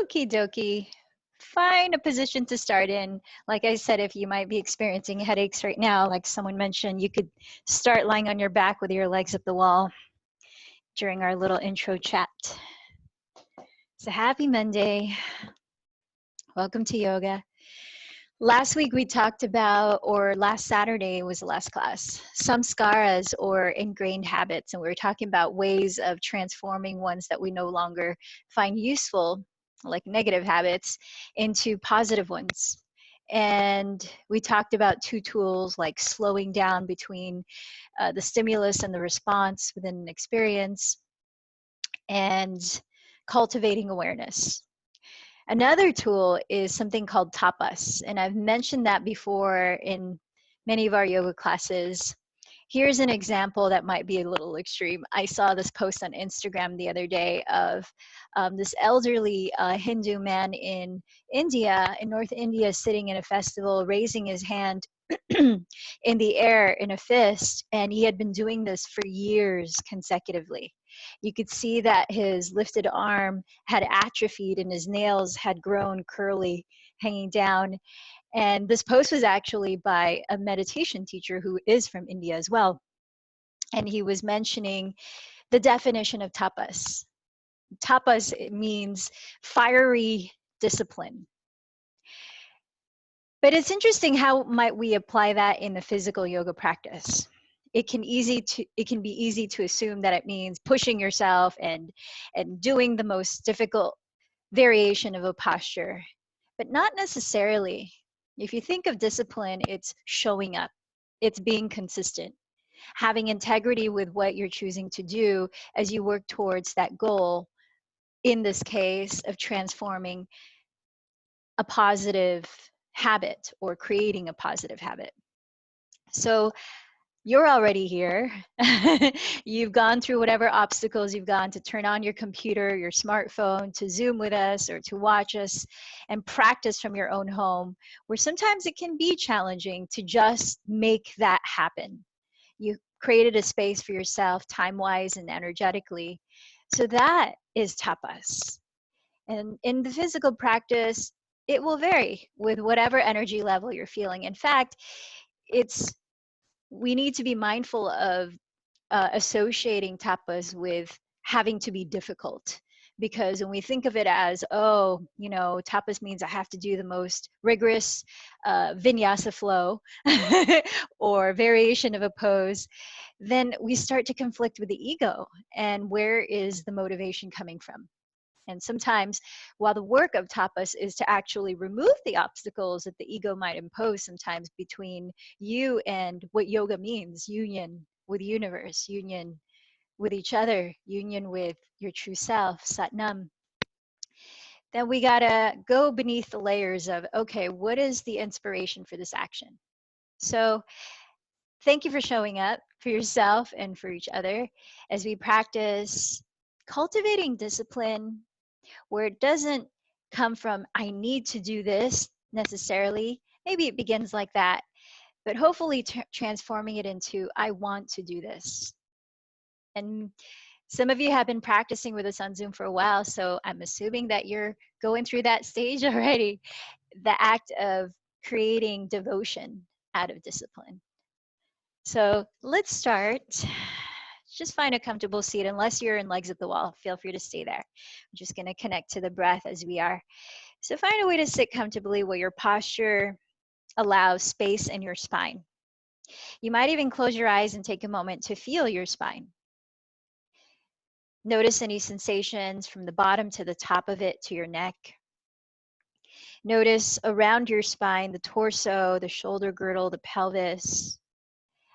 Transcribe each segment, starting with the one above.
Okie dokie. Find a position to start in. Like I said, if you might be experiencing headaches right now, like someone mentioned, you could start lying on your back with your legs up the wall during our little intro chat. So happy Monday. Welcome to yoga. Last week we talked about, or last Saturday was the last class, samskaras or ingrained habits. And we were talking about ways of transforming ones that we no longer find useful, like negative habits, into positive ones. And we talked about two tools like slowing down between the stimulus and the response within an experience and cultivating awareness. Another tool is something called Tapas, and I've mentioned that before in many of our yoga classes. Here's an example that might be a little extreme. I saw this post on Instagram the other day of this elderly Hindu man in India, in North India, sitting in a festival, raising his hand in the air in a fist, and he had been doing this for years consecutively. You could see that his lifted arm had atrophied and his nails had grown curly, hanging down. And this post was actually by a meditation teacher who is from India as well. And he was mentioning the definition of tapas. Tapas means fiery discipline. But it's interesting, how might we apply that in the physical yoga practice? It can be easy to assume that it means pushing yourself and doing the most difficult variation of a posture, but not necessarily. If you think of discipline, it's showing up, it's being consistent, having integrity with what you're choosing to do as you work towards that goal, in this case of transforming a positive habit or creating a positive habit. So you're already here. You've gone through whatever obstacles you've gone to turn on your computer, your smartphone, to Zoom with us or to watch us and practice from your own home, where sometimes it can be challenging to just make that happen. You created a space for yourself, time-wise and energetically. So that is tapas. And in the physical practice, it will vary with whatever energy level you're feeling. In fact, we need to be mindful of associating tapas with having to be difficult. Because when we think of it as, tapas means I have to do the most rigorous vinyasa flow or variation of a pose, then we start to conflict with the ego. And where is the motivation coming from? And sometimes, while the work of tapas is to actually remove the obstacles that the ego might impose sometimes between you and what yoga means, union with universe, union with each other, union with your true self, Satnam, then we gotta go beneath the layers of, okay, what is the inspiration for this action? So thank you for showing up for yourself and for each other as we practice cultivating discipline, where it doesn't come from, I need to do this necessarily. Maybe it begins like that, but hopefully transforming it into, I want to do this. And some of you have been practicing with us on Zoom for a while, so I'm assuming that you're going through that stage already, the act of creating devotion out of discipline. So let's start. Just find a comfortable seat. Unless you're in legs at the wall, feel free to stay there. I'm just going to connect to the breath as we are. So find a way to sit comfortably where your posture allows space in your spine. You might even close your eyes and take a moment to feel your spine. Notice any sensations from the bottom to the top of it to your neck. Notice around your spine, the torso, the shoulder girdle, the pelvis.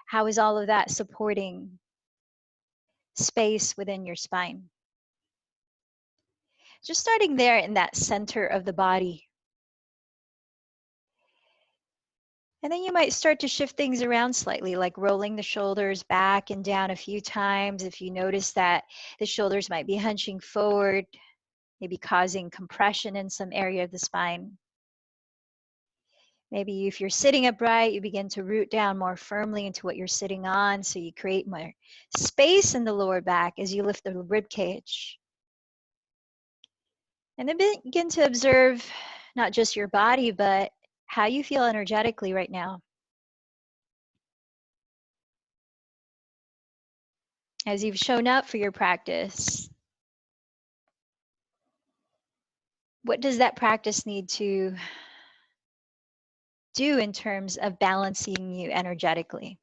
How is all of that supporting space within your spine? Just starting there in that center of the body. And then you might start to shift things around slightly, like rolling the shoulders back and down a few times. If you notice that the shoulders might be hunching forward, maybe causing compression in some area of the spine. Maybe if you're sitting upright, you begin to root down more firmly into what you're sitting on, so you create more space in the lower back as you lift the rib cage. And then begin to observe not just your body, but how you feel energetically right now. As you've shown up for your practice, what does that practice need to do in terms of balancing you energetically?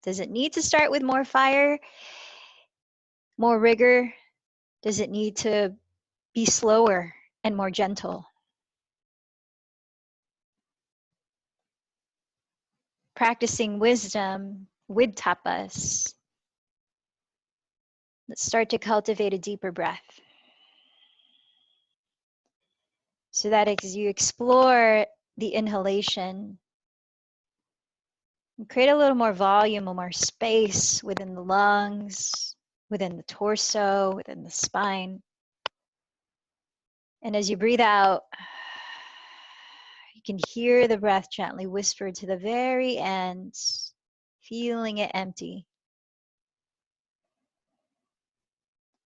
Does it need to start with more fire, more rigor? Does it need to be slower and more gentle? Practicing wisdom with tapas. Let's start to cultivate a deeper breath. So that as you explore the inhalation, create a little more volume, a more space within the lungs, within the torso, within the spine. And as you breathe out, you can hear the breath gently whispered to the very end, feeling it empty.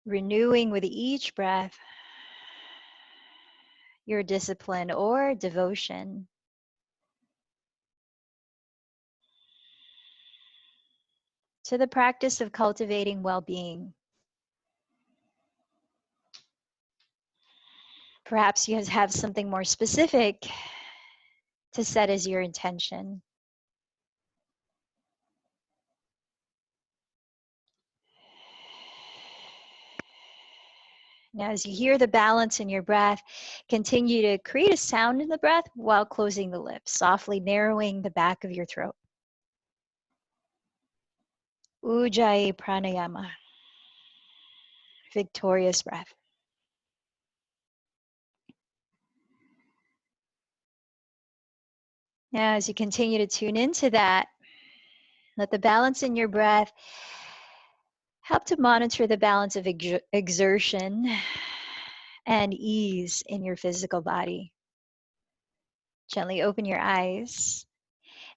Renewing with each breath your discipline or devotion. To the practice of cultivating well-being. Perhaps you have something more specific to set as your intention. Now, as you hear the balance in your breath, continue to create a sound in the breath while closing the lips, softly narrowing the back of your throat. Ujjayi pranayama, victorious breath. Now, as you continue to tune into that, let the balance in your breath help to monitor the balance of exertion and ease in your physical body. Gently open your eyes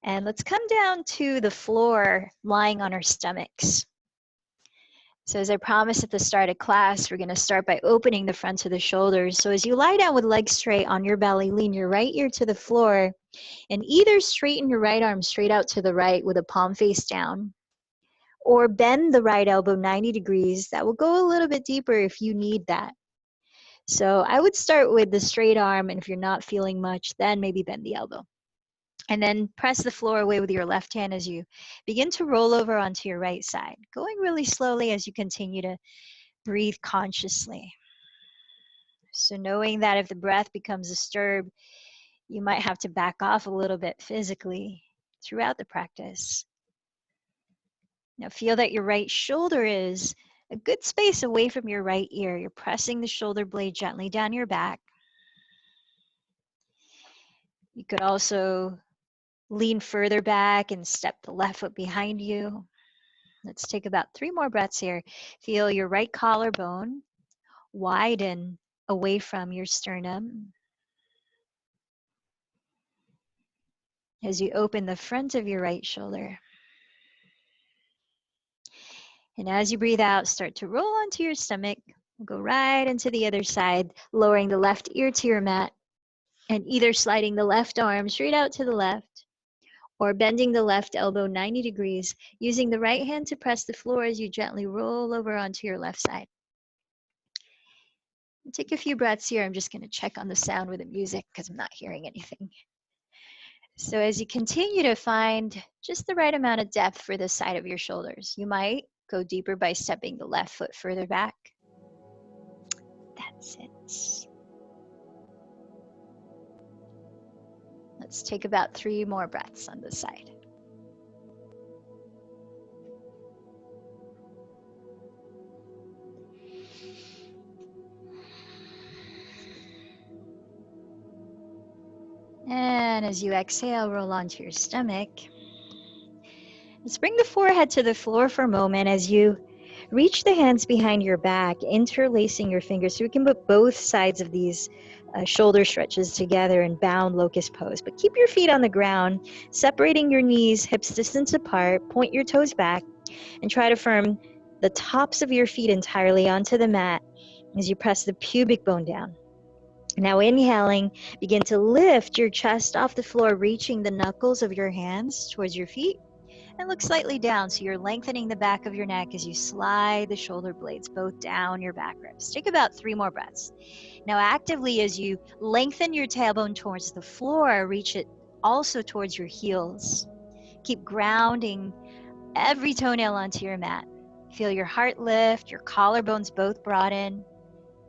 and let's come down to the floor lying on our stomachs. So as I promised at the start of class, we're going to start by opening the fronts of the shoulders. So as you lie down with legs straight on your belly, lean your right ear to the floor and either straighten your right arm straight out to the right with a palm face down, or bend the right elbow 90 degrees. That will go a little bit deeper if you need that. So I would start with the straight arm, and if you're not feeling much, then maybe bend the elbow. And then press the floor away with your left hand as you begin to roll over onto your right side, going really slowly as you continue to breathe consciously. So knowing that if the breath becomes disturbed, you might have to back off a little bit physically throughout the practice. Now feel that your right shoulder is a good space away from your right ear. You're pressing the shoulder blade gently down your back. You could also lean further back and step the left foot behind you. Let's take about 3 more breaths here. Feel your right collarbone widen away from your sternum. As you open the front of your right shoulder. And as you breathe out, start to roll onto your stomach. We'll go right into the other side, lowering the left ear to your mat, and either sliding the left arm straight out to the left, or bending the left elbow 90 degrees, using the right hand to press the floor as you gently roll over onto your left side. Take a few breaths here. I'm just going to check on the sound with the music because I'm not hearing anything. So as you continue to find just the right amount of depth for the side of your shoulders, you might go deeper by stepping the left foot further back. That's it. Let's take about 3 more breaths on this side. And as you exhale, roll onto your stomach. Let's bring the forehead to the floor for a moment as you reach the hands behind your back, interlacing your fingers so we can put both sides of these shoulder stretches together in bound locust pose. But keep your feet on the ground, separating your knees, hips distance apart, point your toes back, and try to firm the tops of your feet entirely onto the mat as you press the pubic bone down. Now inhaling, begin to lift your chest off the floor, reaching the knuckles of your hands towards your feet. And look slightly down, so you're lengthening the back of your neck as you slide the shoulder blades both down your back ribs. Take about 3 more breaths. Now actively, as you lengthen your tailbone towards the floor, reach it also towards your heels. Keep grounding every toenail onto your mat. Feel your heart lift, your collarbones both broaden,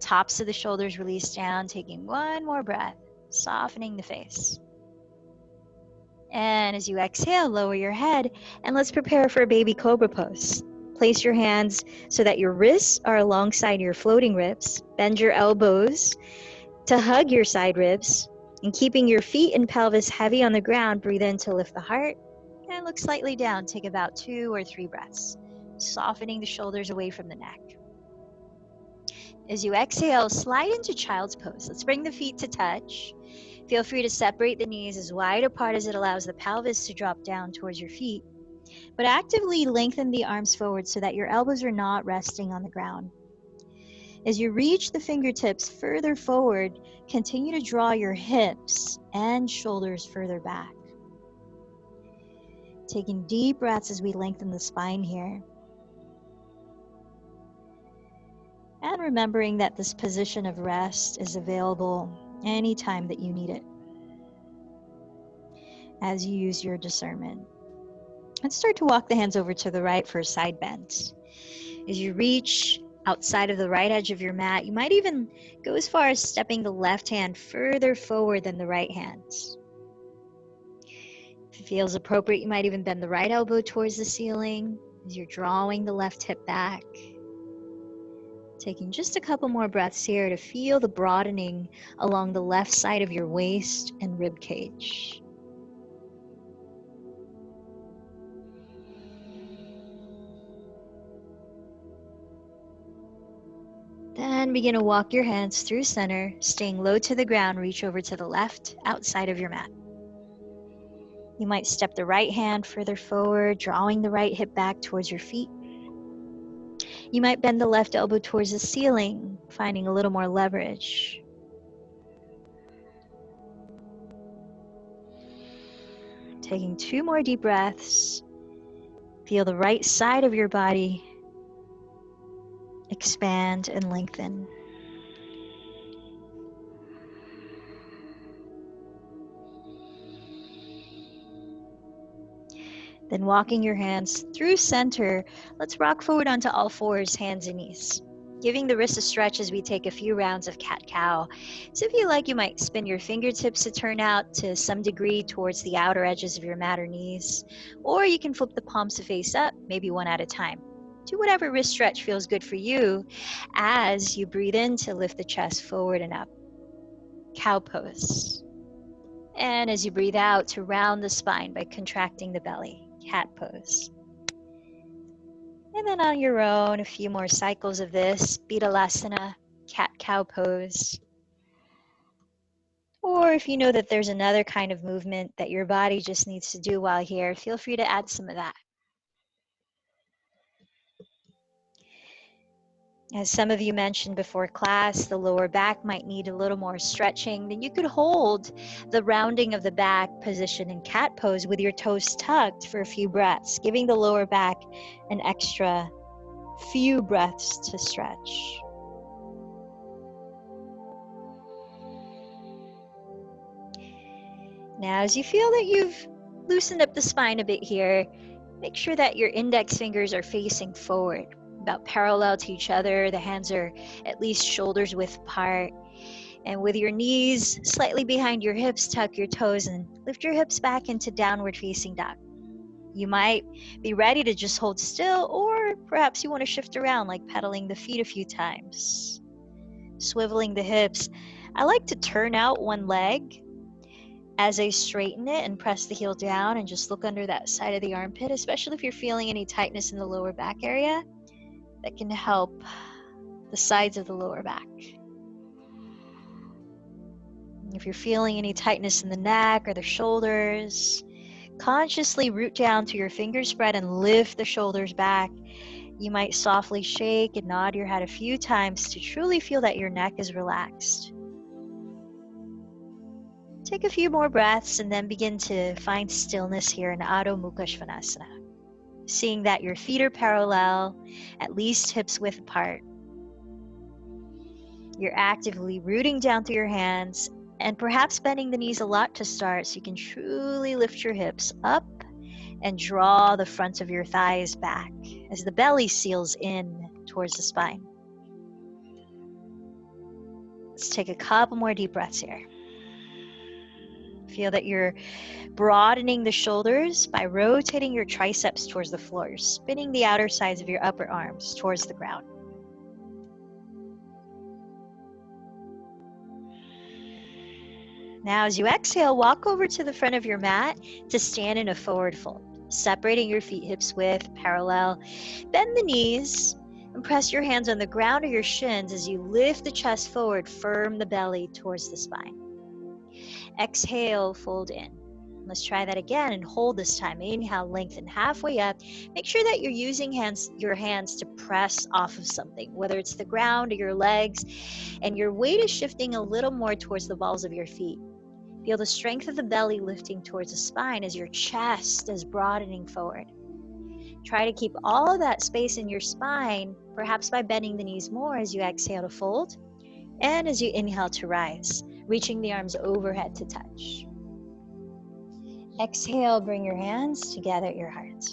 tops of the shoulders release down, taking 1 more breath, softening the face. And as you exhale, lower your head, and let's prepare for a baby cobra pose. Place your hands so that your wrists are alongside your floating ribs. Bend your elbows to hug your side ribs, and keeping your feet and pelvis heavy on the ground, breathe in to lift the heart, and look slightly down. Take about 2 or 3 breaths, softening the shoulders away from the neck. As you exhale, slide into child's pose. Let's bring the feet to touch. Feel free to separate the knees as wide apart as it allows the pelvis to drop down towards your feet, but actively lengthen the arms forward so that your elbows are not resting on the ground. As you reach the fingertips further forward, continue to draw your hips and shoulders further back. Taking deep breaths as we lengthen the spine here. And remembering that this position of rest is available anytime that you need it, as you use your discernment. And start to walk the hands over to the right for a side bend. As you reach outside of the right edge of your mat, you might even go as far as stepping the left hand further forward than the right hand. If it feels appropriate, you might even bend the right elbow towards the ceiling as you're drawing the left hip back. Taking just a couple more breaths here to feel the broadening along the left side of your waist and rib cage. Then begin to walk your hands through center, staying low to the ground. Reach over to the left outside of your mat. You might step the right hand further forward, drawing the right hip back towards your feet. You might bend the left elbow towards the ceiling, finding a little more leverage. Taking 2 more deep breaths. Feel the right side of your body expand and lengthen. Then walking your hands through center, let's rock forward onto all fours, hands and knees. Giving the wrists a stretch as we take a few rounds of cat-cow. So if you like, you might spin your fingertips to turn out to some degree towards the outer edges of your mat or knees. Or you can flip the palms to face up, maybe one at a time. Do whatever wrist stretch feels good for you as you breathe in to lift the chest forward and up. Cow pose. And as you breathe out, to round the spine by contracting the belly. Cat pose. And then on your own, a few more cycles of this, Betalasana, cat-cow pose. Or if you know that there's another kind of movement that your body just needs to do while here, feel free to add some of that. As some of you mentioned before class, the lower back might need a little more stretching. Then you could hold the rounding of the back position in cat pose with your toes tucked for a few breaths, giving the lower back an extra few breaths to stretch. Now, as you feel that you've loosened up the spine a bit here, make sure that your index fingers are facing forward, about parallel to each other. The hands are at least shoulders width apart. And with your knees slightly behind your hips, tuck your toes and lift your hips back into downward facing dog. You might be ready to just hold still, or perhaps you want to shift around, like pedaling the feet a few times. Swiveling the hips. I like to turn out one leg as I straighten it and press the heel down and just look under that side of the armpit, especially if you're feeling any tightness in the lower back area. That can help the sides of the lower back. If you're feeling any tightness in the neck or the shoulders, consciously root down to your finger spread and lift the shoulders back. You might softly shake and nod your head a few times to truly feel that your neck is relaxed. Take a few more breaths and then begin to find stillness here in Adho Mukha Svanasana. Seeing that your feet are parallel, at least hips width apart. You're actively rooting down through your hands and perhaps bending the knees a lot to start so you can truly lift your hips up and draw the front of your thighs back as the belly seals in towards the spine. Let's take a couple more deep breaths here. Feel that you're broadening the shoulders by rotating your triceps towards the floor. You're spinning the outer sides of your upper arms towards the ground. Now, as you exhale, walk over to the front of your mat to stand in a forward fold, separating your feet hips width, parallel. Bend the knees and press your hands on the ground or your shins as you lift the chest forward, firm the belly towards the spine. Exhale, fold in. Let's try that again and hold this time. Inhale, lengthen halfway up. Make sure that you're using your hands to press off of something, whether it's the ground or your legs, and your weight is shifting a little more towards the balls of your feet. Feel the strength of the belly lifting towards the spine as your chest is broadening forward. Try to keep all of that space in your spine, perhaps by bending the knees more as you exhale to fold, and as you inhale to rise, reaching the arms overhead to touch. Exhale, bring your hands together at your heart.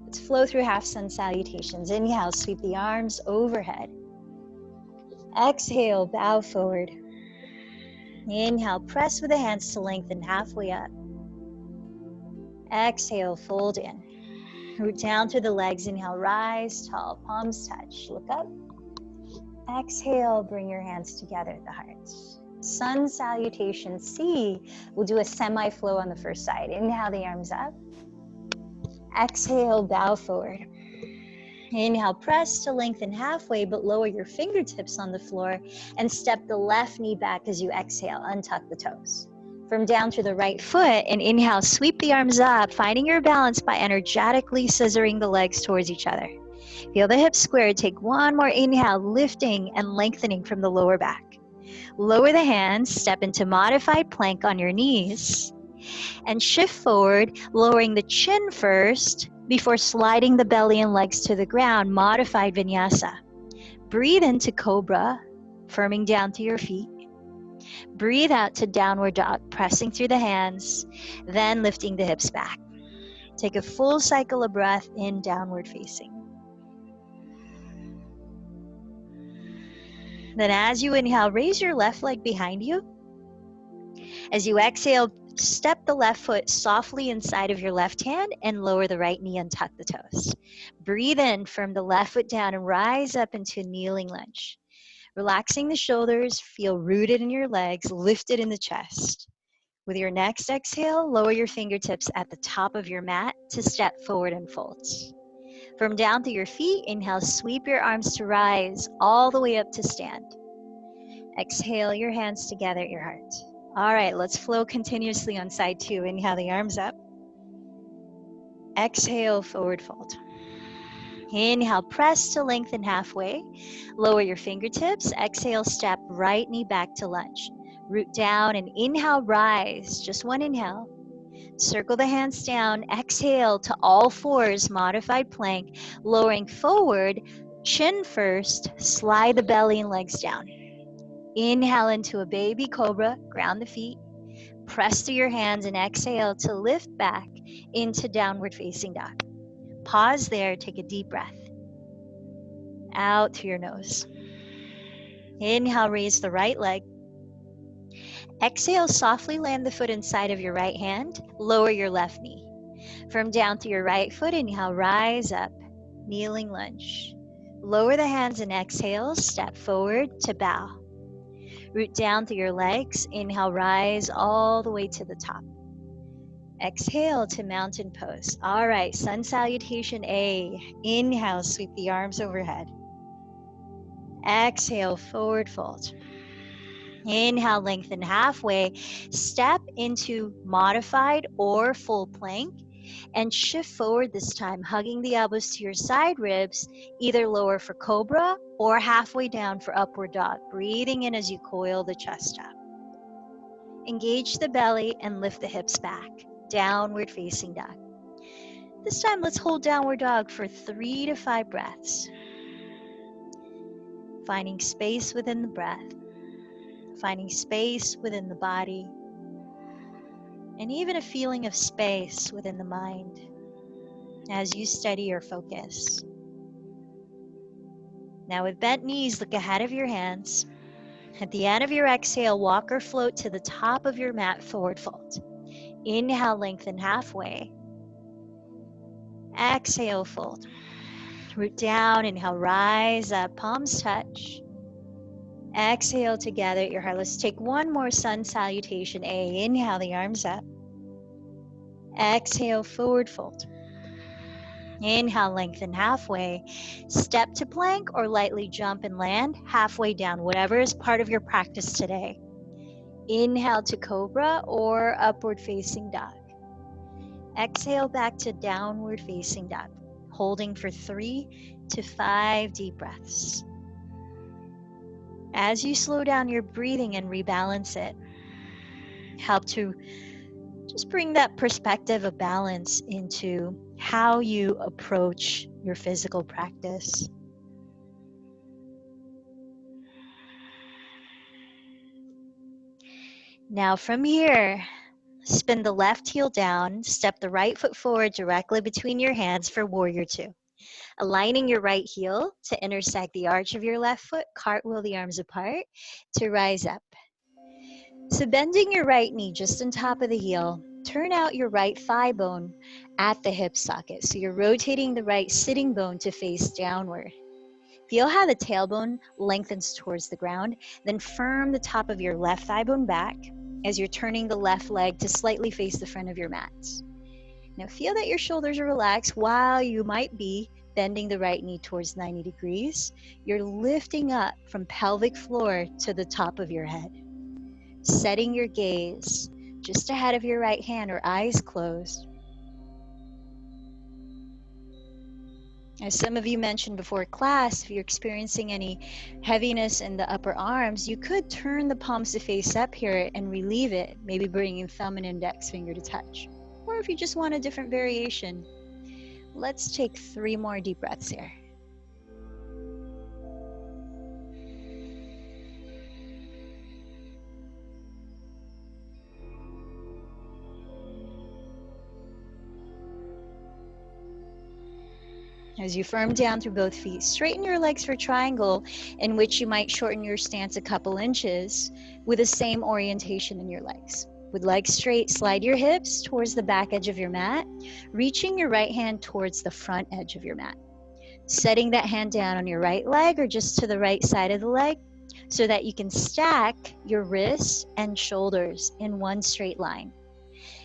Let's flow through half sun salutations. Inhale, sweep the arms overhead. Exhale, bow forward. Inhale, press with the hands to lengthen halfway up. Exhale, fold in. Root down through the legs. Inhale, rise tall, palms touch. Look up. Exhale, bring your hands together at the heart. Sun salutation C. We'll do a semi-flow on the first side. Inhale the arms up. Exhale, bow forward. Inhale, press to lengthen halfway, but lower your fingertips on the floor and step the left knee back as you exhale. Untuck the toes. From down to the right foot, and inhale, sweep the arms up, finding your balance by energetically scissoring the legs towards each other. Feel the hips squared. Take one more inhale, lifting and lengthening from the lower back. Lower the hands, step into modified plank on your knees, and shift forward, lowering the chin first before sliding the belly and legs to the ground, modified vinyasa. Breathe into cobra, firming down to your feet. Breathe out to downward dog, pressing through the hands, then lifting the hips back. Take a full cycle of breath in, downward facing. Then as you inhale, raise your left leg behind you. As you exhale, step the left foot softly inside of your left hand and lower the right knee and tuck the toes. Breathe in from the left foot down and rise up into a kneeling lunge. Relaxing the shoulders, feel rooted in your legs, lifted in the chest. With your next exhale, lower your fingertips at the top of your mat to step forward and fold. From down to your feet, inhale, sweep your arms to rise all the way up to stand. Exhale your hands together at your heart. All right, let's flow continuously on side two. Inhale the arms up. Exhale, forward fold. Inhale, press to lengthen halfway. Lower your fingertips. Exhale, step right knee back to lunge. Root down and inhale, rise. Just one inhale. Circle the hands down. Exhale to all fours, modified plank. Lowering forward, chin first. Slide the belly and legs down. Inhale into a baby cobra. Ground the feet. Press through your hands and exhale to lift back into downward facing dog. Pause there. Take a deep breath. Out through your nose. Inhale, raise the right leg. Exhale, softly land the foot inside of your right hand. Lower your left knee. From down to your right foot, inhale, rise up. Kneeling lunge. Lower the hands and exhale, step forward to bow. Root down through your legs. Inhale, rise all the way to the top. Exhale to mountain pose. All right, sun salutation A. Inhale, sweep the arms overhead. Exhale, forward fold. Inhale, lengthen halfway. Step into modified or full plank and shift forward this time, hugging the elbows to your side ribs, either lower for cobra or halfway down for upward dog. Breathing in as you coil the chest up. Engage the belly and lift the hips back. Downward facing dog. This time, let's hold downward dog for 3 to 5 breaths. Finding space within the breath, finding space within the body, and even a feeling of space within the mind as you steady your focus. Now, with bent knees, look ahead of your hands. At the end of your exhale, walk or float to the top of your mat, forward fold. Inhale, lengthen halfway. Exhale, fold. Root down, inhale, rise up, palms touch. Exhale together at your heart. Let's take one more sun salutation. Inhale, the arms up. Exhale, forward fold. Inhale, lengthen halfway. Step to plank or lightly jump and land halfway down, whatever is part of your practice today. Inhale to cobra or upward facing dog. Exhale back to downward facing dog, holding for 3 to 5 deep breaths. As you slow down your breathing and rebalance it, help to just bring that perspective of balance into how you approach your physical practice. Now from here, spin the left heel down, step the right foot forward directly between your hands for warrior two. Aligning your right heel to intersect the arch of your left foot, cartwheel the arms apart to rise up. So bending your right knee just on top of the heel, turn out your right thigh bone at the hip socket. So you're rotating the right sitting bone to face downward. Feel how the tailbone lengthens towards the ground, then firm the top of your left thigh bone back as you're turning the left leg to slightly face the front of your mat. Now feel that your shoulders are relaxed while you might be bending the right knee towards 90 degrees. You're lifting up from pelvic floor to the top of your head. Setting your gaze just ahead of your right hand or eyes closed. As some of you mentioned before class, if you're experiencing any heaviness in the upper arms, you could turn the palms to face up here and relieve it, maybe bringing thumb and index finger to touch. Or if you just want a different variation, let's take 3 more deep breaths here. As you firm down through both feet, straighten your legs for triangle, in which you might shorten your stance a couple inches with the same orientation in your legs. With legs straight, slide your hips towards the back edge of your mat, reaching your right hand towards the front edge of your mat. Setting that hand down on your right leg or just to the right side of the leg so that you can stack your wrists and shoulders in one straight line.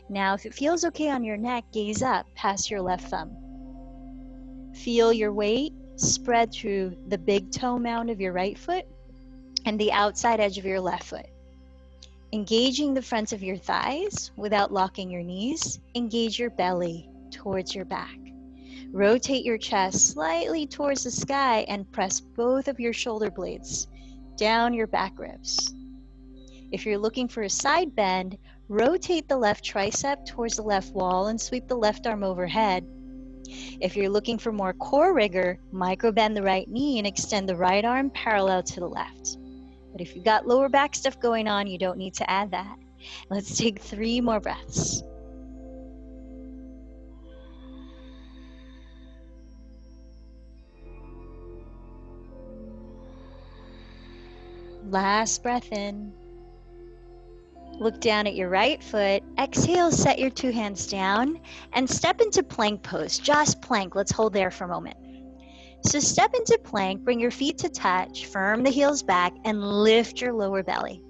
Now, if it feels okay on your neck, gaze up past your left thumb. Feel your weight spread through the big toe mound of your right foot and the outside edge of your left foot. Engaging the fronts of your thighs without locking your knees. Engage your belly towards your back. Rotate your chest slightly towards the sky and press both of your shoulder blades down your back ribs. If you're looking for a side bend, rotate the left tricep towards the left wall and sweep the left arm overhead. If you're looking for more core rigor, micro bend the right knee and extend the right arm parallel to the left. But if you've got lower back stuff going on, you don't need to add that. Let's take 3 more breaths. Last breath in. Look down at your right foot. Exhale, set your 2 hands down and step into plank pose. Just plank. Let's hold there for a moment. So step into plank, bring your feet to touch, firm the heels back, and lift your lower belly.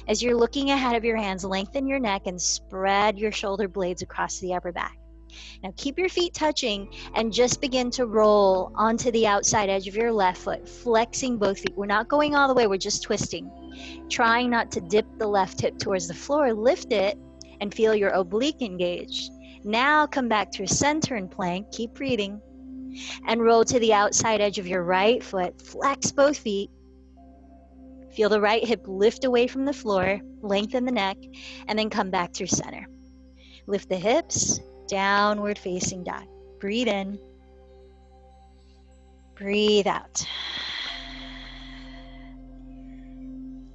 As you're looking ahead of your hands, lengthen your neck and spread your shoulder blades across the upper back. Now keep your feet touching and just begin to roll onto the outside edge of your left foot, flexing both feet. We're not going all the way, we're just twisting. Trying not to dip the left hip towards the floor, lift it and feel your oblique engaged. Now come back to center and plank, keep breathing, and roll to the outside edge of your right foot. Flex both feet. Feel the right hip lift away from the floor, lengthen the neck, and then come back through center. Lift the hips, downward facing dog. Breathe in, breathe out.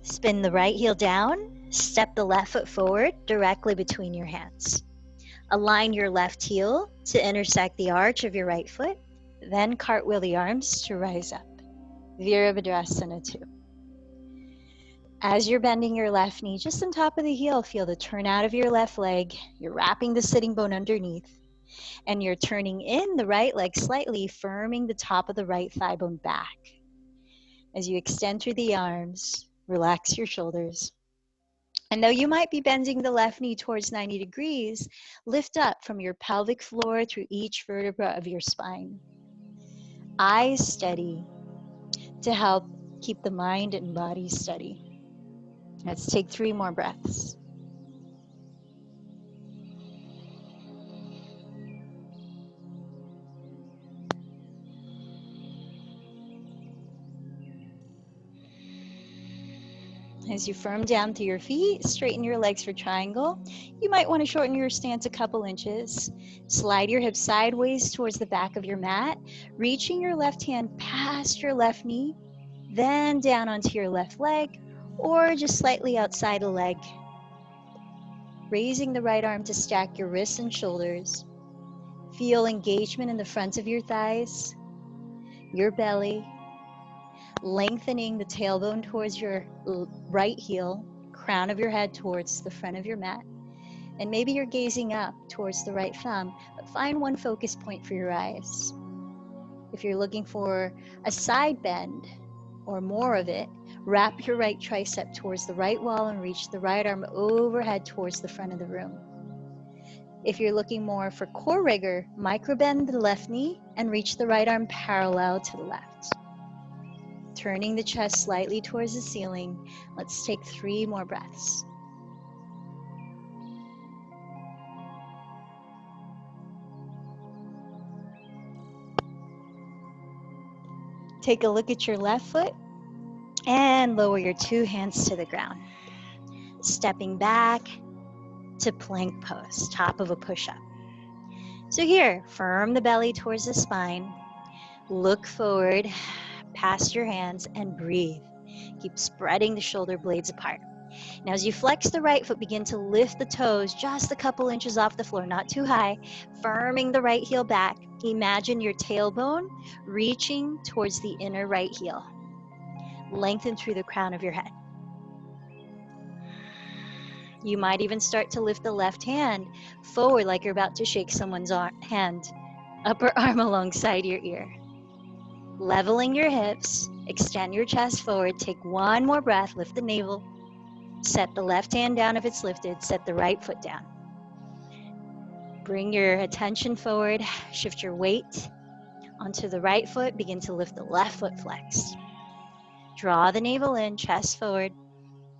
Spin the right heel down, step the left foot forward directly between your hands. Align your left heel to intersect the arch of your right foot, then cartwheel the arms to rise up. Virabhadrasana 2. As you're bending your left knee just on top of the heel, feel the turn out of your left leg. You're wrapping the sitting bone underneath, and you're turning in the right leg slightly, firming the top of the right thigh bone back. As you extend through the arms, relax your shoulders. And though you might be bending the left knee towards 90 degrees, lift up from your pelvic floor through each vertebra of your spine. Eyes steady to help keep the mind and body steady. Let's take 3 more breaths. As you firm down through your feet, straighten your legs for triangle. You might want to shorten your stance a couple inches. Slide your hips sideways towards the back of your mat, reaching your left hand past your left knee, then down onto your left leg, or just slightly outside the leg. Raising the right arm to stack your wrists and shoulders. Feel engagement in the front of your thighs, your belly, lengthening the tailbone towards your right heel, crown of your head towards the front of your mat. And maybe you're gazing up towards the right thumb, but find one focus point for your eyes. If you're looking for a side bend or more of it, wrap your right tricep towards the right wall and reach the right arm overhead towards the front of the room. If you're looking more for core rigor, microbend the left knee and reach the right arm parallel to the left. Turning the chest slightly towards the ceiling. Let's take 3 more breaths. Take a look at your left foot and lower your 2 hands to the ground. Stepping back to plank pose, top of a push-up. So here, firm the belly towards the spine. Look forward past your hands and breathe. Keep spreading the shoulder blades apart. Now as you flex the right foot, begin to lift the toes just a couple inches off the floor, not too high, firming the right heel back. Imagine your tailbone reaching towards the inner right heel. Lengthen through the crown of your head. You might even start to lift the left hand forward like you're about to shake someone's hand. Upper arm alongside your ear. Leveling your hips, extend your chest forward, take 1 more breath, lift the navel. Set the left hand down if it's lifted, set the right foot down. Bring your attention forward, shift your weight onto the right foot, begin to lift the left foot flexed. Draw the navel in, chest forward.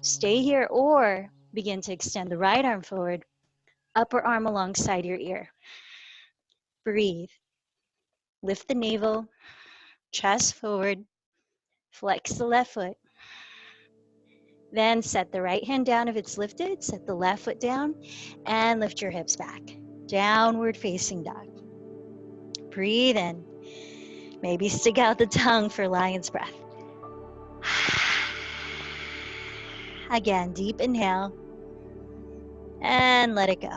Stay here or begin to extend the right arm forward, upper arm alongside your ear. Breathe. Lift the navel, chest forward, flex the left foot. Then set the right hand down if it's lifted, set the left foot down, and lift your hips back. Downward facing dog. Breathe in. Maybe stick out the tongue for lion's breath. Again, deep inhale. And let it go.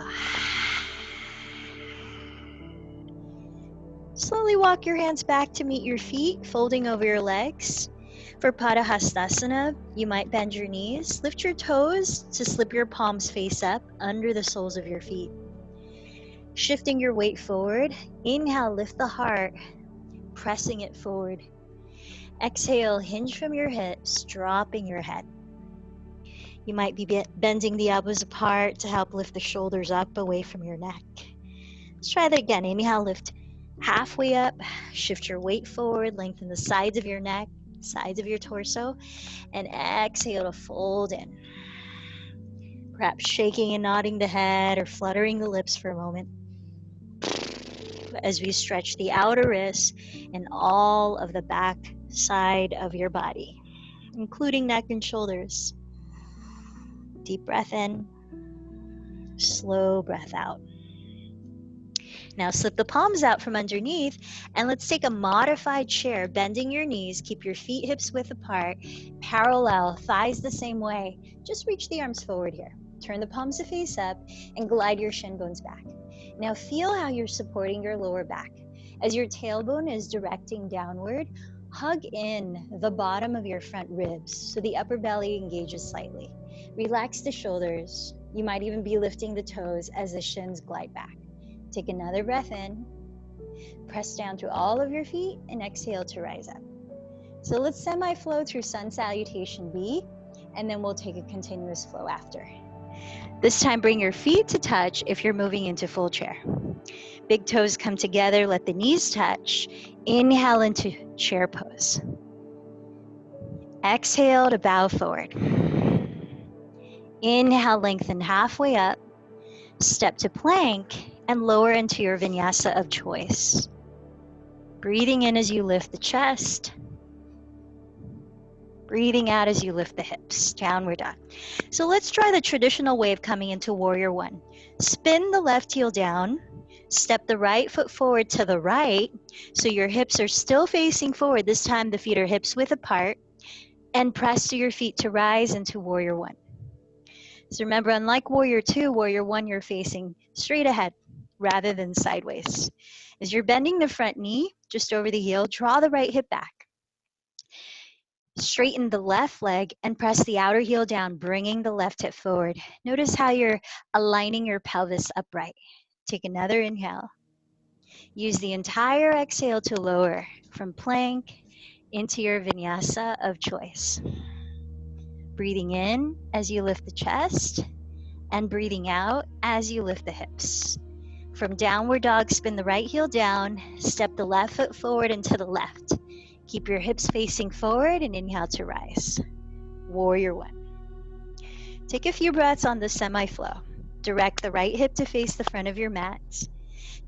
Slowly walk your hands back to meet your feet, folding over your legs. For Padahastasana, you might bend your knees, lift your toes to slip your palms face up under the soles of your feet. Shifting your weight forward, inhale, lift the heart, pressing it forward. Exhale, hinge from your hips, dropping your head. You might be bending the elbows apart to help lift the shoulders up away from your neck. Let's try that again. Inhale, lift halfway up, shift your weight forward, lengthen the sides of your neck, sides of your torso, and exhale to fold in. Perhaps shaking and nodding the head or fluttering the lips for a moment as we stretch the outer wrists and all of the back side of your body. including neck and shoulders. Deep breath in, slow breath out. Now slip the palms out from underneath and let's take a modified chair, bending your knees, keep your feet hips width apart, parallel, thighs the same way. Just reach the arms forward here. Turn the palms to face up and glide your shin bones back. Now feel how you're supporting your lower back. As your tailbone is directing downward, hug in the bottom of your front ribs so the upper belly engages slightly. Relax the shoulders. You might even be lifting the toes as the shins glide back. Take another breath in, press down through all of your feet, and exhale to rise up. So let's semi-flow through Sun Salutation B, and then we'll take a continuous flow after. This time, bring your feet to touch if you're moving into full chair. Big toes come together, let the knees touch. Inhale into chair pose. Exhale to bow forward. Inhale, lengthen halfway up. Step to plank and lower into your vinyasa of choice. Breathing in as you lift the chest. Breathing out as you lift the hips, downward dog. So let's try the traditional way of coming into warrior one. Spin the left heel down, step the right foot forward to the right, so your hips are still facing forward. This time the feet are hips width apart, and press to your feet to rise into warrior one. So remember, unlike warrior two, warrior one, you're facing straight ahead rather than sideways. As you're bending the front knee just over the heel, draw the right hip back. Straighten the left leg and press the outer heel down, bringing the left hip forward. Notice how you're aligning your pelvis upright. Take another inhale. Use the entire exhale to lower from plank into your vinyasa of choice. Breathing in as you lift the chest and breathing out as you lift the hips. From downward dog, spin the right heel down, step the left foot forward and to the left. Keep your hips facing forward and inhale to rise. Warrior one. Take a few breaths on the semi-flow. Direct the right hip to face the front of your mat.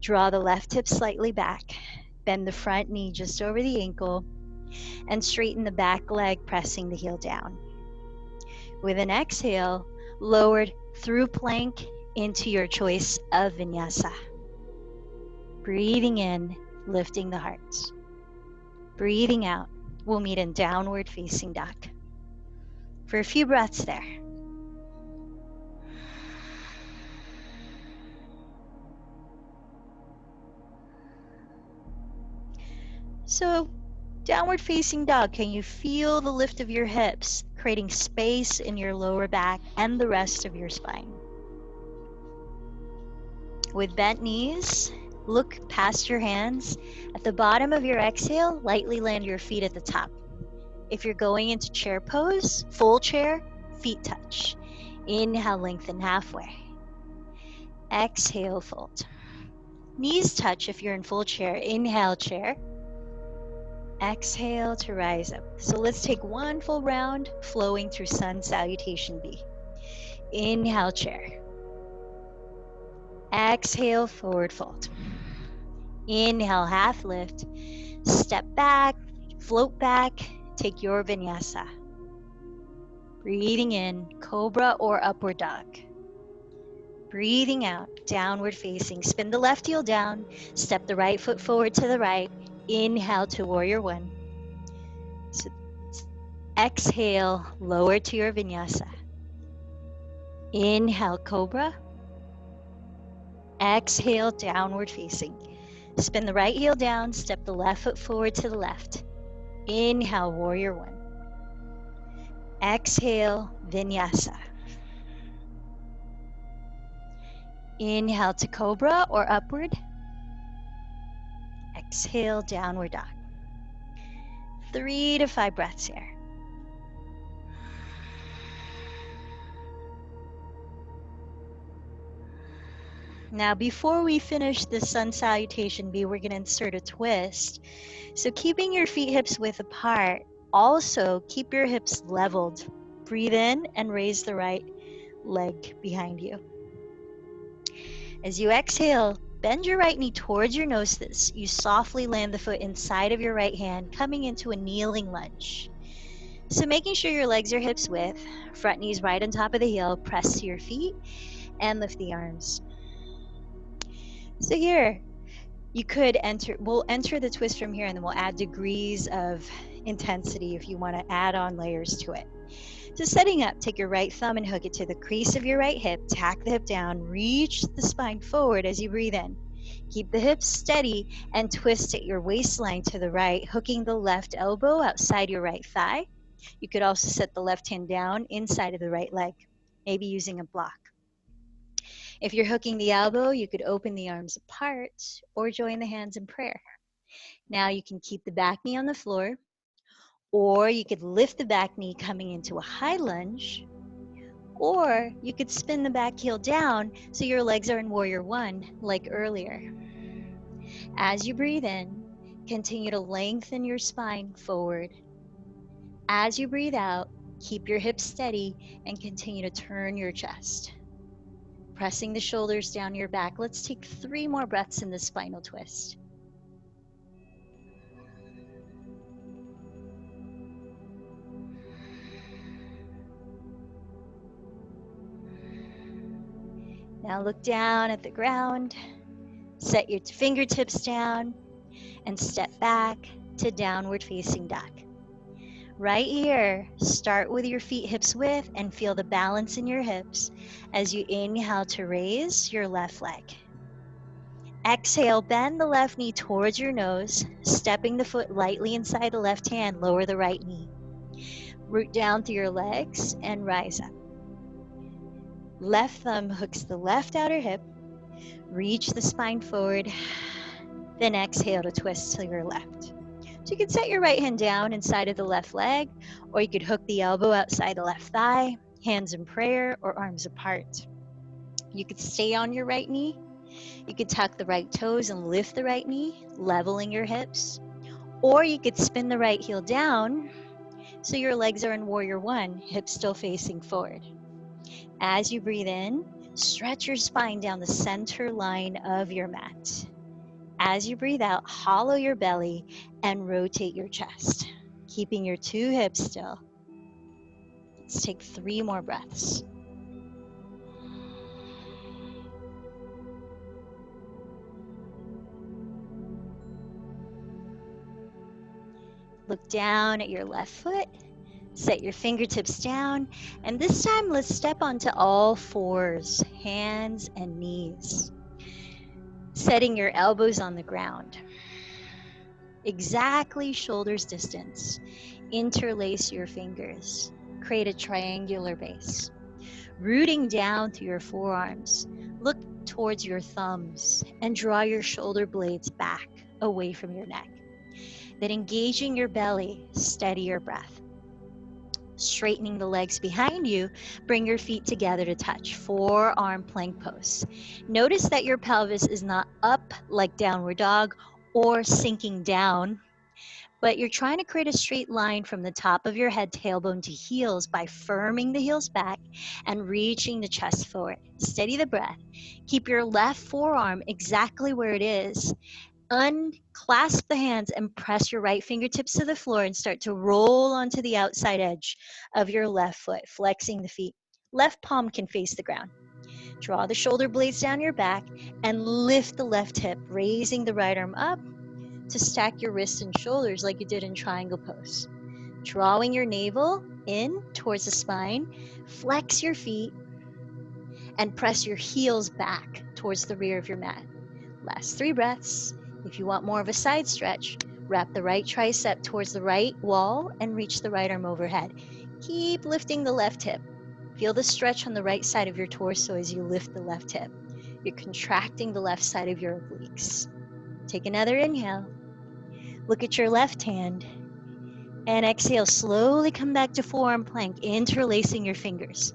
Draw the left hip slightly back. Bend the front knee just over the ankle and straighten the back leg, pressing the heel down. With an exhale, lowered through plank into your choice of vinyasa. Breathing in, lifting the heart. Breathing out, we'll meet in downward facing dog. For a few breaths there. So, downward facing dog, can you feel the lift of your hips, creating space in your lower back and the rest of your spine? With bent knees, look past your hands. At the bottom of your exhale, lightly land your feet at the top. If you're going into chair pose, full chair, feet touch. Inhale, lengthen halfway. Exhale, fold. Knees touch if you're in full chair. Inhale, chair. Exhale to rise up. So let's take one full round, flowing through Sun Salutation B. Inhale, chair. Exhale, forward fold. Inhale, half lift. Step back, float back, take your vinyasa. Breathing in, cobra or upward dog. Breathing out, downward facing. Spin the left heel down, step the right foot forward to the right. Inhale to warrior one. So, exhale, lower to your vinyasa. Inhale, cobra. Exhale, downward facing. Spin the right heel down, step the left foot forward to the left. Inhale, warrior one. Exhale, vinyasa. Inhale to cobra or upward. Exhale, downward dog. 3 to 5 breaths here. Now, before we finish the Sun Salutation B, we're going to insert a twist. So keeping your feet hips width apart, also keep your hips leveled. Breathe in and raise the right leg behind you. As you exhale, bend your right knee towards your nose. You softly land the foot inside of your right hand, coming into a kneeling lunge. So making sure your legs are hips width, front knees right on top of the heel, press to your feet and lift the arms. So here, we'll enter the twist from here, and then we'll add degrees of intensity if you want to add on layers to it. So setting up, take your right thumb and hook it to the crease of your right hip, tack the hip down, reach the spine forward as you breathe in. Keep the hips steady and twist at your waistline to the right, hooking the left elbow outside your right thigh. You could also set the left hand down inside of the right leg, maybe using a block. If you're hooking the elbow, you could open the arms apart or join the hands in prayer. Now you can keep the back knee on the floor, or you could lift the back knee coming into a high lunge, or you could spin the back heel down so your legs are in warrior one like earlier. As you breathe in, continue to lengthen your spine forward. As you breathe out, keep your hips steady and continue to turn your chest. Pressing the shoulders down your back. Let's take 3 more breaths in the spinal twist. Now look down at the ground. Set your fingertips down and step back to downward facing dog. Right here, start with your feet hips width and feel the balance in your hips as you inhale to raise your left leg. Exhale, bend the left knee towards your nose, stepping the foot lightly inside the left hand, lower the right knee. Root down through your legs and rise up. Left thumb hooks the left outer hip, reach the spine forward, then exhale to twist to your left. So you could set your right hand down inside of the left leg, or you could hook the elbow outside the left thigh, hands in prayer or arms apart. You could stay on your right knee. You could tuck the right toes and lift the right knee, leveling your hips. Or you could spin the right heel down so your legs are in warrior one, hips still facing forward. As you breathe in, stretch your spine down the center line of your mat. As you breathe out, hollow your belly and rotate your chest, keeping your 2 hips still. Let's take 3 more breaths. Look down at your left foot, set your fingertips down, and this time let's step onto all 4s, hands and knees. Setting your elbows on the ground. Exactly shoulders distance. Interlace your fingers. Create a triangular base. Rooting down through your forearms. Look towards your thumbs and draw your shoulder blades back away from your neck. Then engaging your belly, steady your breath. Straightening the legs behind you, bring your feet together to touch. Forearm plank pose. Notice that your pelvis is not up like downward dog or sinking down, but you're trying to create a straight line from the top of your head, tailbone to heels by firming the heels back and reaching the chest forward. Steady the breath. Keep your left forearm exactly where it is. Unclasp the hands and press your right fingertips to the floor and start to roll onto the outside edge of your left foot, flexing the feet. Left palm can face the ground. Draw the shoulder blades down your back and lift the left hip, raising the right arm up to stack your wrists and shoulders like you did in triangle pose. Drawing your navel in towards the spine, flex your feet and press your heels back towards the rear of your mat. Last 3 breaths. If you want more of a side stretch, wrap the right tricep towards the right wall and reach the right arm overhead. Keep lifting the left hip. Feel the stretch on the right side of your torso as you lift the left hip. You're contracting the left side of your obliques. Take another inhale. Look at your left hand. And exhale, slowly come back to forearm plank, interlacing your fingers.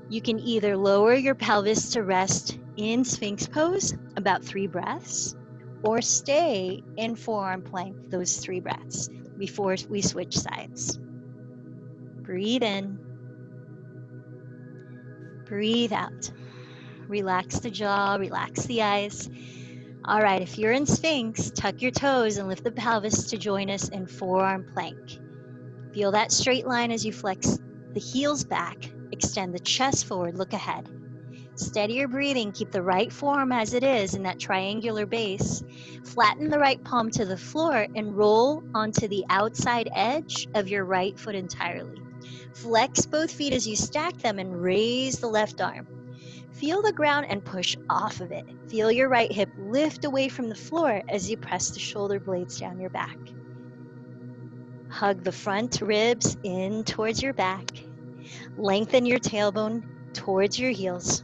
You can either lower your pelvis to rest in Sphinx pose, about 3 breaths, or stay in forearm plank those 3 breaths before we switch sides. Breathe in. Breathe out. Relax the jaw, relax the eyes. All right, if you're in Sphinx, tuck your toes and lift the pelvis to join us in forearm plank. Feel that straight line as you flex the heels back. Extend the chest forward, look ahead. Steady your breathing, keep the right forearm as it is in that triangular base. Flatten the right palm to the floor and roll onto the outside edge of your right foot entirely. Flex both feet as you stack them and raise the left arm. Feel the ground and push off of it. Feel your right hip lift away from the floor as you press the shoulder blades down your back. Hug the front ribs in towards your back. Lengthen your tailbone towards your heels.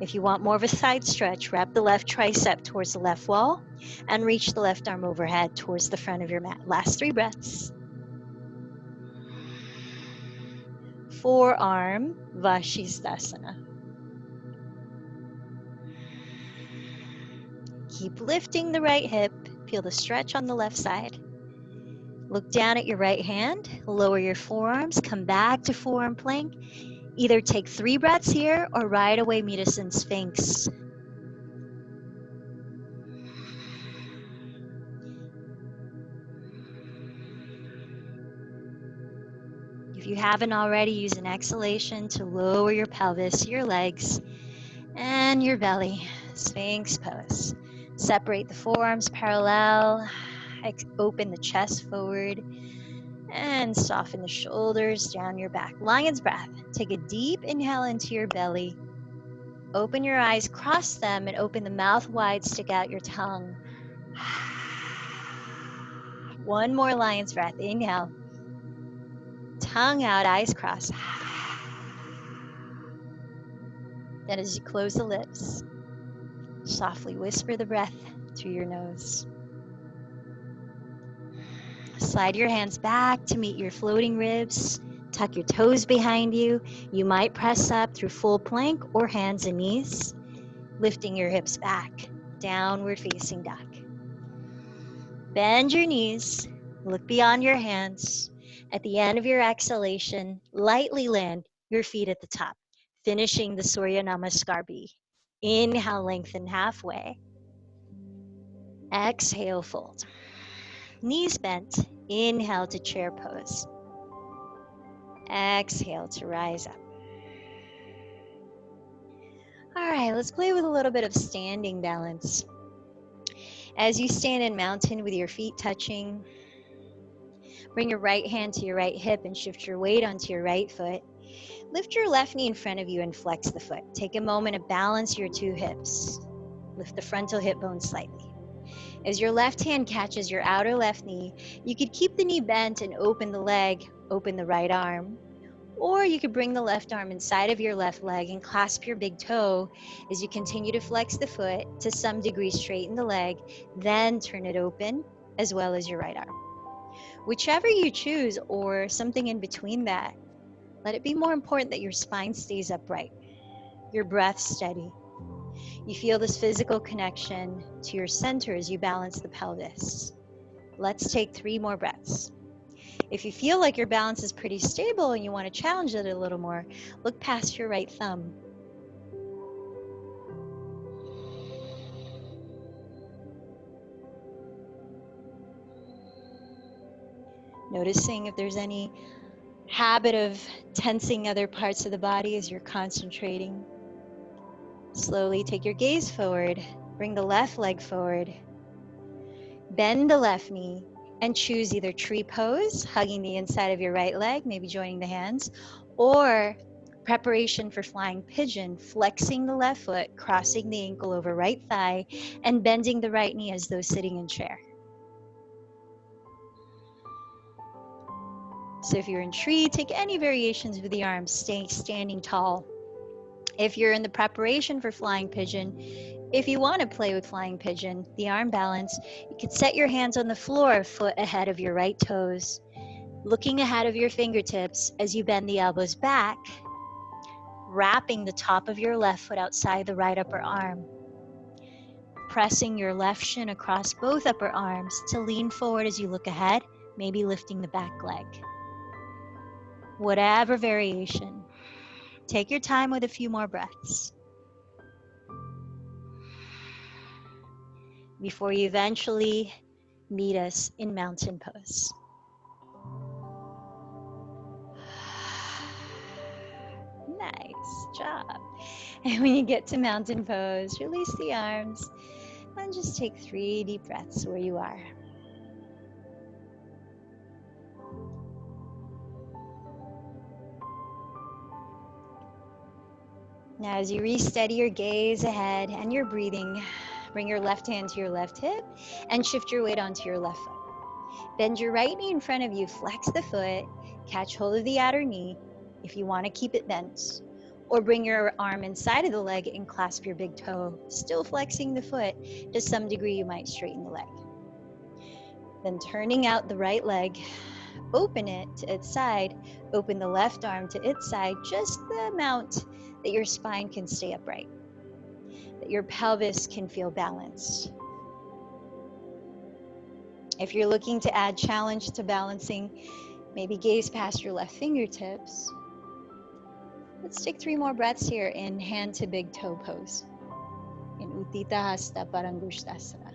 If you want more of a side stretch, wrap the left tricep towards the left wall and reach the left arm overhead towards the front of your mat. Last 3 breaths. Forearm Vashisthasana. Keep lifting the right hip. Feel the stretch on the left side. Look down at your right hand. Lower your forearms. Come back to forearm plank. Either take 3 breaths here or right away meet us in Sphinx. If you haven't already, use an exhalation to lower your pelvis, your legs, and your belly. Sphinx pose. Separate the forearms parallel. Open the chest forward. And soften the shoulders down your back. Lion's breath. Take a deep inhale into your belly. Open your eyes, cross them, and open the mouth wide. Stick out your tongue. One more lion's breath. Inhale. Tongue out, eyes crossed. Then as you close the lips, softly whisper the breath through your nose. Slide your hands back to meet your floating ribs. Tuck your toes behind you. You might press up through full plank or hands and knees, lifting your hips back, downward facing dog. Bend your knees, look beyond your hands. At the end of your exhalation, lightly land your feet at the top, finishing the Surya Namaskar B. Inhale, lengthen halfway. Exhale, fold. Knees bent. Inhale to chair pose. Exhale to rise up. All right, let's play with a little bit of standing balance. As you stand in mountain with your feet touching, bring your right hand to your right hip and shift your weight onto your right foot. Lift your left knee in front of you and flex the foot. Take a moment to balance your 2 hips. Lift the frontal hip bone slightly. As your left hand catches your outer left knee, you could keep the knee bent and open the leg, open the right arm. Or you could bring the left arm inside of your left leg and clasp your big toe as you continue to flex the foot, to some degree straighten the leg, then turn it open as well as your right arm. Whichever you choose, or something in between that, let it be more important that your spine stays upright, your breath steady. You feel this physical connection to your center as you balance the pelvis. Let's take 3 more breaths. If you feel like your balance is pretty stable and you want to challenge it a little more, look past your right thumb. Noticing if there's any habit of tensing other parts of the body as you're concentrating. Slowly take your gaze forward. Bring the left leg forward. Bend the left knee and choose either tree pose, hugging the inside of your right leg, maybe joining the hands, or preparation for flying pigeon, flexing the left foot, crossing the ankle over right thigh, and bending the right knee as though sitting in chair. So if you're in tree, take any variations with the arms, stay standing tall. If you're in the preparation for flying pigeon, if you want to play with flying pigeon, the arm balance, you could set your hands on the floor, foot ahead of your right toes, looking ahead of your fingertips as you bend the elbows back, wrapping the top of your left foot outside the right upper arm, pressing your left shin across both upper arms to lean forward as you look ahead, maybe lifting the back leg. Whatever variation. Take your time with a few more breaths before you eventually meet us in mountain pose. job. And when you get to mountain pose, release the arms and just take 3 deep breaths where you are. Now, as you re-steady your gaze ahead and your breathing, bring your left hand to your left hip and shift your weight onto your left foot. Bend your right knee in front of you, flex the foot, catch hold of the outer knee if you want to keep it bent. Or bring your arm inside of the leg and clasp your big toe, still flexing the foot. To some degree, you might straighten the leg. Then turning out the right leg, open it to its side, open the left arm to its side, just the amount that your spine can stay upright, that your pelvis can feel balanced. If you're looking to add challenge to balancing, maybe gaze past your left fingertips. Let's take 3 more breaths here in hand to big toe pose. In Uttita Hasta Parangushtasana.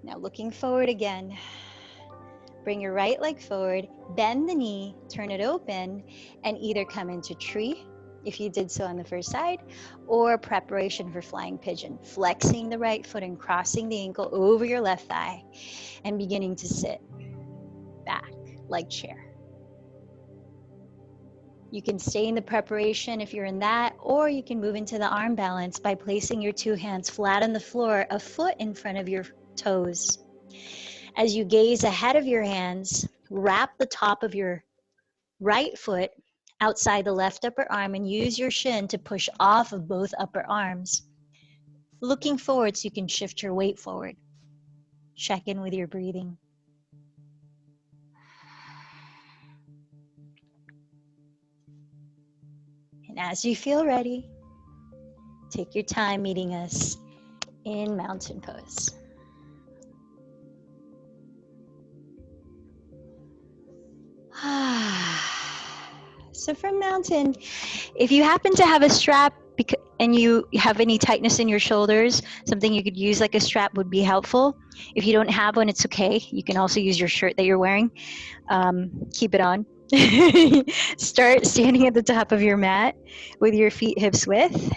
Now looking forward again. Bring your right leg forward, bend the knee, turn it open, and either come into tree, if you did so on the first side, or preparation for flying pigeon. Flexing the right foot and crossing the ankle over your left thigh, and beginning to sit back like chair. You can stay in the preparation if you're in that, or you can move into the arm balance by placing your 2 hands flat on the floor, a foot in front of your toes. As you gaze ahead of your hands, wrap the top of your right foot outside the left upper arm and use your shin to push off of both upper arms. Looking forward so you can shift your weight forward. Check in with your breathing. And as you feel ready, take your time meeting us in mountain pose. So from mountain, if you happen to have a strap and you have any tightness in your shoulders, something you could use like a strap would be helpful. If you don't have one, it's okay. You can also use your shirt that you're wearing. Keep it on. Start standing at the top of your mat with your feet hips width.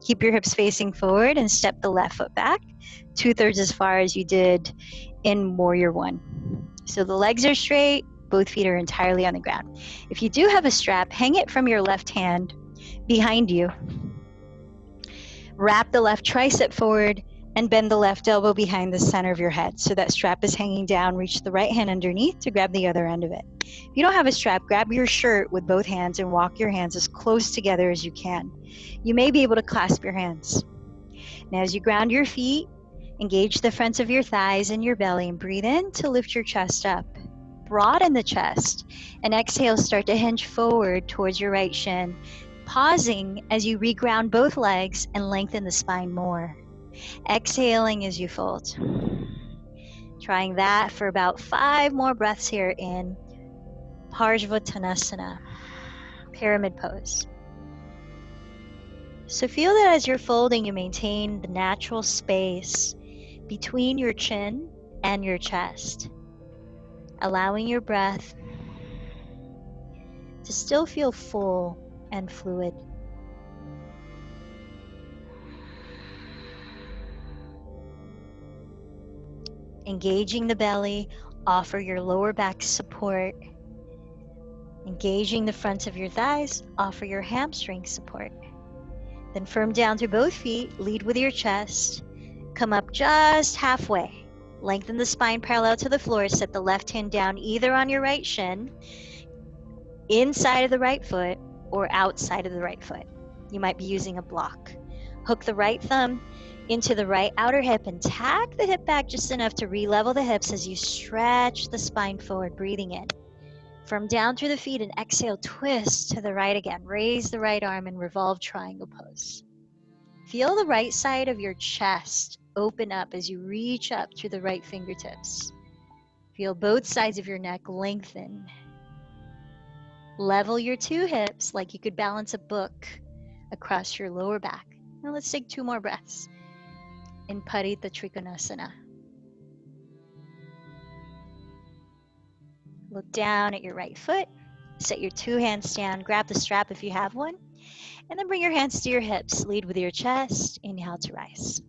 Keep your hips facing forward and step the left foot back 2/3 as far as you did in Warrior One. So the legs are straight, both feet are entirely on the ground. If you do have a strap, hang it from your left hand behind you. Wrap the left tricep forward and bend the left elbow behind the center of your head. So that strap is hanging down. Reach the right hand underneath to grab the other end of it. If you don't have a strap, grab your shirt with both hands and walk your hands as close together as you can. You may be able to clasp your hands. Now as you ground your feet, engage the fronts of your thighs and your belly and breathe in to lift your chest up. Broaden the chest and exhale, start to hinge forward towards your right shin, pausing as you reground both legs and lengthen the spine more. Exhaling as you fold. Trying that for about 5 more breaths here in Parsvottanasana, pyramid pose. So feel that as you're folding, you maintain the natural space between your chin and your chest, allowing your breath to still feel full and fluid. Engaging the belly, offer your lower back support. Engaging the fronts of your thighs, offer your hamstring support. Then firm down through both feet, lead with your chest. Come up just halfway. Lengthen the spine parallel to the floor. Set the left hand down either on your right shin, inside of the right foot, or outside of the right foot. You might be using a block. Hook the right thumb into the right outer hip and tack the hip back just enough to re-level the hips as you stretch the spine forward, breathing in. Firm down through the feet and exhale, twist to the right again. Raise the right arm and revolve triangle pose. Feel the right side of your chest open up as you reach up through the right fingertips. Feel both sides of your neck lengthen. Level your 2 hips like you could balance a book across your lower back. Now let's take 2 more breaths in Parita Trikonasana. Look down at your right foot. Set your 2 hands down. Grab the strap if you have one. And then bring your hands to your hips. Lead with your chest. Inhale to rise.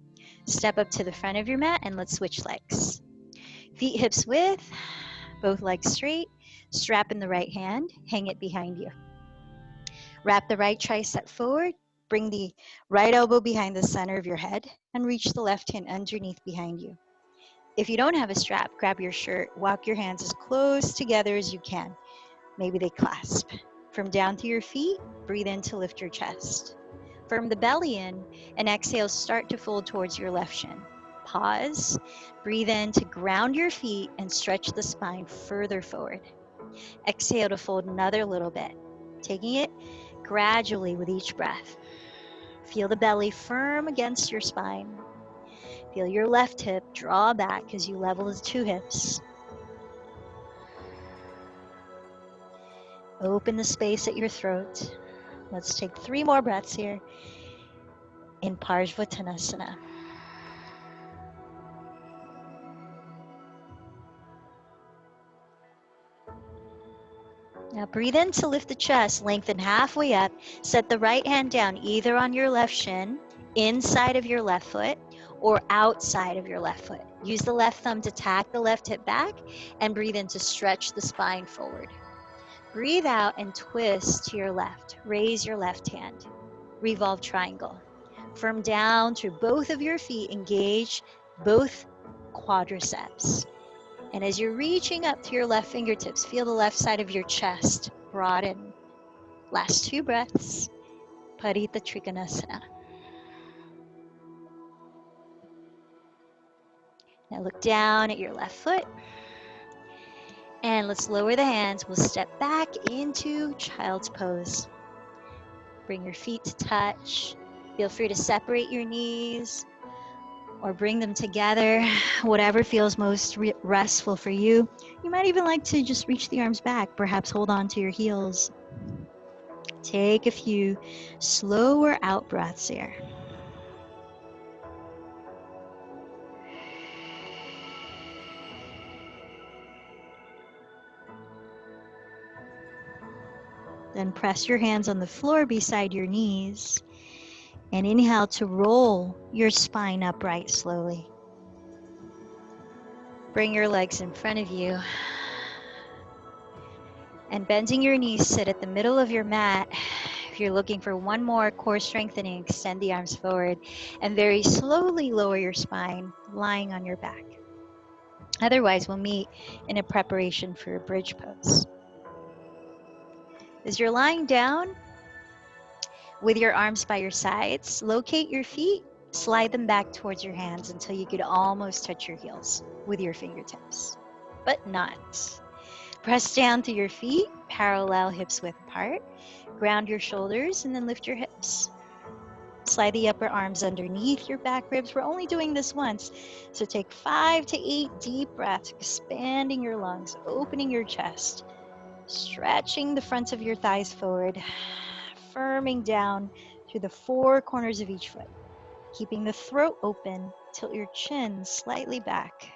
Step up to the front of your mat and let's switch legs. Feet hips width, both legs straight. Strap in the right hand. Hang it behind you. Wrap the right tricep forward. Bring the right elbow behind the center of your head and reach the left hand underneath behind you. If you don't have a strap, grab your shirt. Walk your hands as close together as you can. Maybe they clasp. From down to your feet, breathe in to lift your chest. Firm the belly in and exhale, start to fold towards your left shin. Pause, breathe in to ground your feet and stretch the spine further forward. Exhale to fold another little bit, taking it gradually with each breath. Feel the belly firm against your spine. Feel your left hip draw back as you level the 2 hips. Open the space at your throat. Let's take 3 more breaths here in Parsvottanasana. Now breathe in to lift the chest, lengthen halfway up. Set the right hand down either on your left shin, inside of your left foot, or outside of your left foot. Use the left thumb to tack the left hip back and breathe in to stretch the spine forward. Breathe out and twist to your left. Raise your left hand. Revolve triangle. Firm down through both of your feet. Engage both quadriceps. And as you're reaching up to your left fingertips, feel the left side of your chest broaden. Last 2 breaths. Parita Trikonasana. Now look down at your left foot. And let's lower the hands. We'll step back into child's pose. Bring your feet to touch. Feel free to separate your knees or bring them together, whatever feels most restful for you. You might even like to just reach the arms back, perhaps hold on to your heels. Take a few slower out breaths here. Then press your hands on the floor beside your knees and inhale to roll your spine upright slowly. Bring your legs in front of you and bending your knees, sit at the middle of your mat. If you're looking for one more core strengthening, extend the arms forward and very slowly lower your spine, lying on your back. Otherwise, we'll meet in a preparation for a bridge pose. As you're lying down with your arms by your sides, locate your feet, slide them back towards your hands until you could almost touch your heels with your fingertips, but not. Press down to your feet, parallel hips width apart. Ground your shoulders and then lift your hips. Slide the upper arms underneath your back ribs. We're only doing this once, so take 5 to 8 deep breaths, expanding your lungs, opening your chest, stretching the fronts of your thighs forward, firming down through the 4 corners of each foot. Keeping the throat open, tilt your chin slightly back.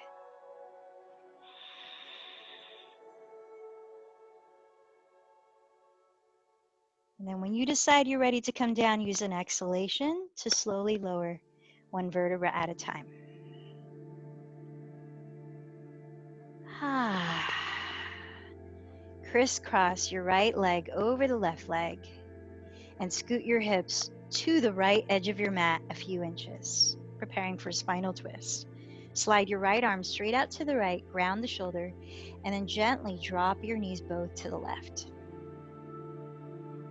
And then when you decide you're ready to come down, use an exhalation to slowly lower 1 vertebra at a time. Crisscross your right leg over the left leg and scoot your hips to the right edge of your mat a few inches, preparing for spinal twist. Slide your right arm straight out to the right, ground the shoulder, and then gently drop your knees both to the left.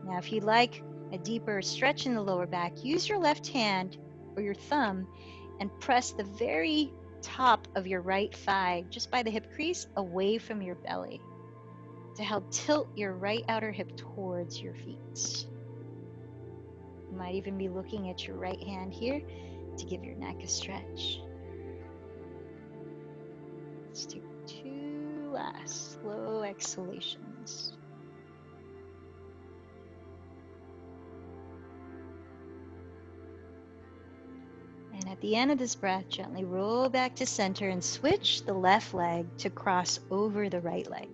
Now, if you'd like a deeper stretch in the lower back, use your left hand or your thumb and press the very top of your right thigh, just by the hip crease, away from your belly to help tilt your right outer hip towards your feet. You might even be looking at your right hand here to give your neck a stretch. Let's take 2 last slow exhalations. And at the end of this breath, gently roll back to center and switch the left leg to cross over the right leg.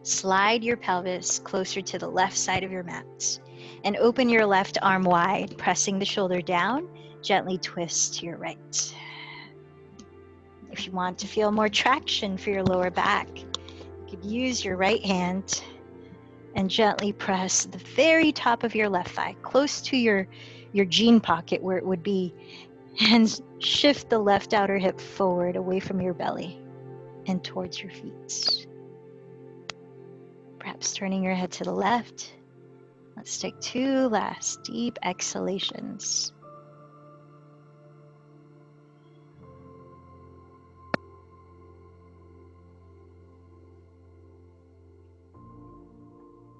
Slide your pelvis closer to the left side of your mat and open your left arm wide, pressing the shoulder down. Gently twist to your right. If you want to feel more traction for your lower back, you could use your right hand and gently press the very top of your left thigh, close to your jean pocket where it would be, and shift the left outer hip forward away from your belly and towards your feet. Perhaps turning your head to the left. Let's take 2 last deep exhalations.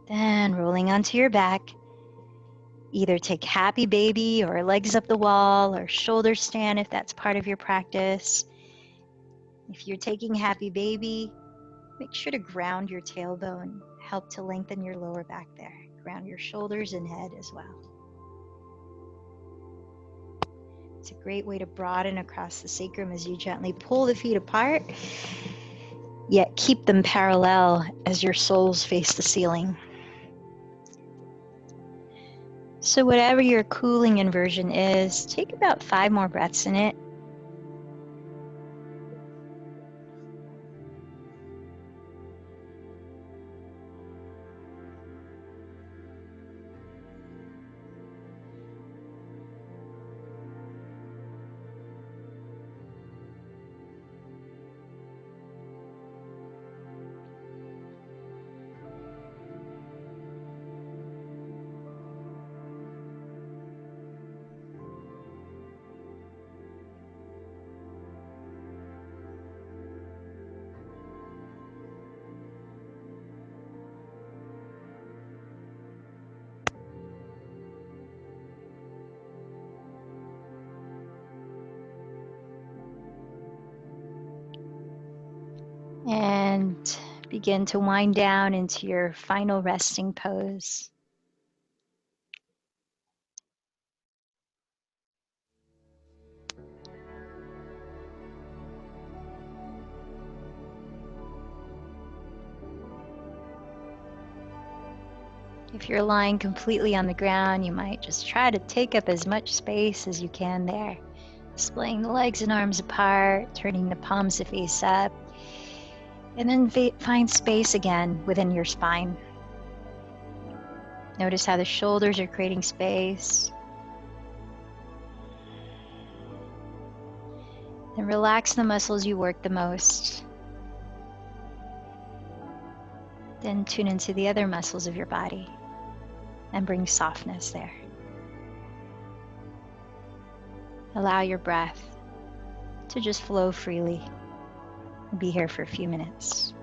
Then rolling onto your back, either take happy baby or legs up the wall or shoulder stand if that's part of your practice. If you're taking happy baby, make sure to ground your tailbone, help to lengthen your lower back there. Ground your shoulders and head as well. It's a great way to broaden across the sacrum as you gently pull the feet apart, yet keep them parallel as your soles face the ceiling. So whatever your cooling inversion is, take about 5 more breaths in it. And begin to wind down into your final resting pose. If you're lying completely on the ground, you might just try to take up as much space as you can there. Splaying the legs and arms apart, turning the palms to face up, and then find space again within your spine. Notice how the shoulders are creating space. Then relax the muscles you work the most. Then tune into the other muscles of your body and bring softness there. Allow your breath to just flow freely. We'll be here for a few minutes.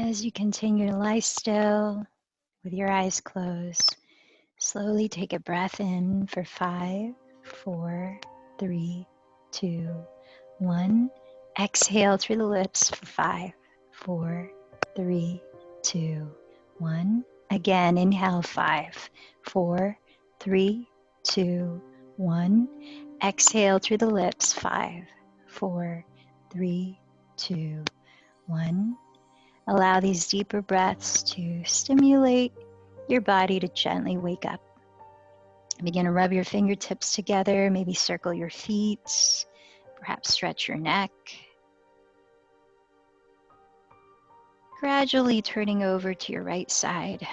As you continue to lie still with your eyes closed, slowly take a breath in for 5, 4, 3, 2, 1. Exhale through the lips for 5, 4, 3, 2, 1. Again, inhale 5, 4, 3, 2, 1. Exhale through the lips 5, 4, 3, 2, 1. Allow these deeper breaths to stimulate your body to gently wake up. Begin to rub your fingertips together, maybe circle your feet, perhaps stretch your neck. Gradually turning over to your right side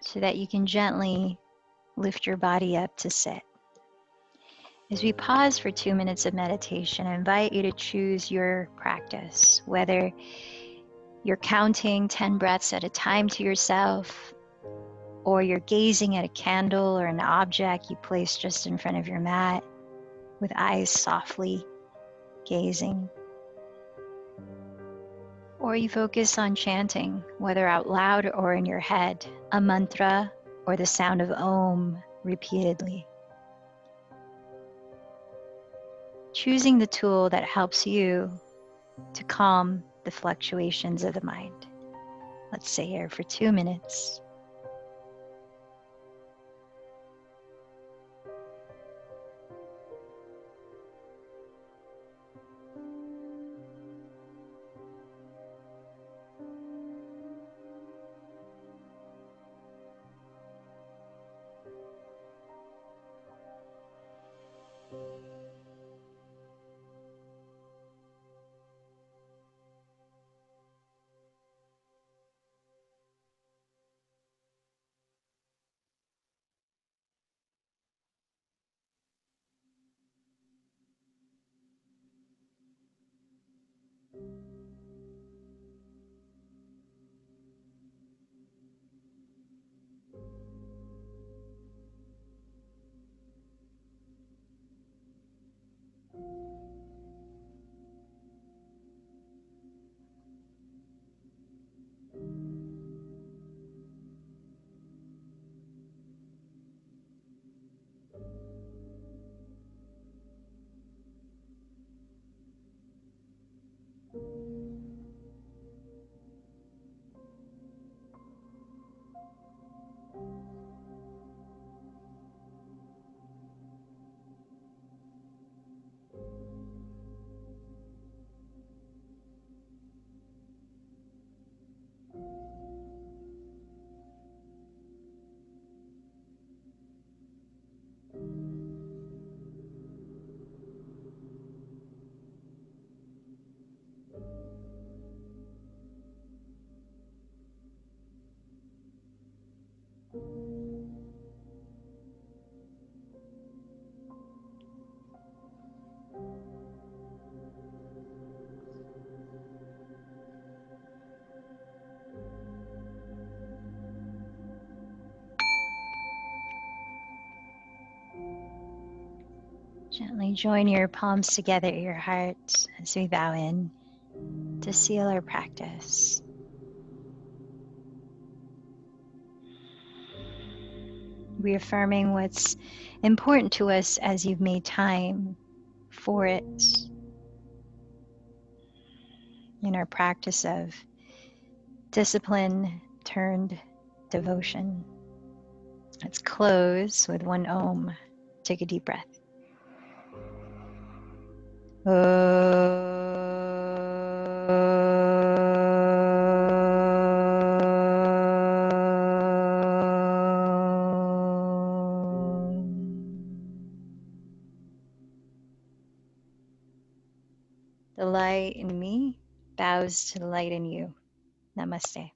so that you can gently lift your body up to sit. As we pause for 2 minutes of meditation, I invite you to choose your practice, whether you're counting 10 breaths at a time to yourself, or you're gazing at a candle or an object you place just in front of your mat with eyes softly gazing. Or you focus on chanting, whether out loud or in your head, a mantra or the sound of Om repeatedly. Choosing the tool that helps you to calm the fluctuations of the mind. Let's stay here for 2 minutes. Gently join your palms together at your heart as we bow in to seal our practice. Reaffirming what's important to us as you've made time for it in our practice of discipline turned devotion. Let's close with one Om. Take a deep breath. The light in me bows to the light in you. Namaste.